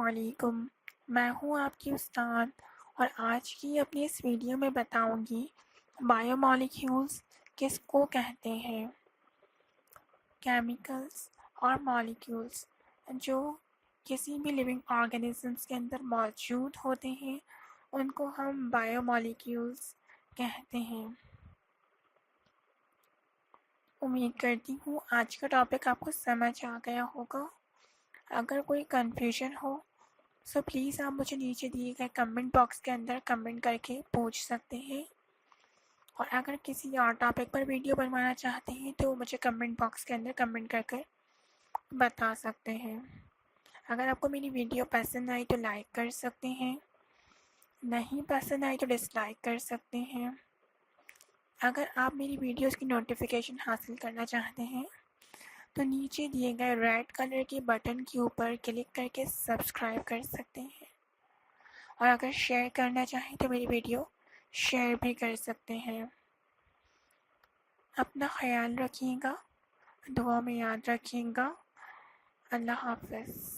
علیکم، میں ہوں آپ کی استاد اور آج کی اپنی اس ویڈیو میں بتاؤں گی بایو مالیکیولز کس کو کہتے ہیں۔ کیمیکلز اور مالیکیولز جو کسی بھی لیونگ آرگینزمز کے اندر موجود ہوتے ہیں ان کو ہم بایو مالیکیولز کہتے ہیں۔ امید کرتی ہوں آج کا ٹاپک آپ کو سمجھ آ گیا ہوگا۔ اگر کوئی کنفیوژن ہو سو پلیز آپ مجھے نیچے دیے گئے کمنٹ باکس کے اندر کمنٹ کر کے پوچھ سکتے ہیں، اور اگر کسی اور ٹاپک پر ویڈیو بنوانا چاہتے ہیں تو مجھے کمنٹ باکس کے اندر کمنٹ کر کر بتا سکتے ہیں۔ اگر آپ کو میری ویڈیو پسند آئی تو لائک کر سکتے ہیں، نہیں پسند آئی تو ڈس لائک کر سکتے ہیں۔ اگر آپ میری ویڈیوز کی نوٹیفیکیشن حاصل کرنا چاہتے ہیں تو نیچے دیے گئے ریڈ کلر کے بٹن کے اوپر کلک کر کے سبسکرائب کر سکتے ہیں، اور اگر شیئر کرنا چاہیں تو میری ویڈیو شیئر بھی کر سکتے ہیں۔ اپنا خیال رکھیے گا، دعا میں یاد رکھیے گا۔ اللہ حافظ۔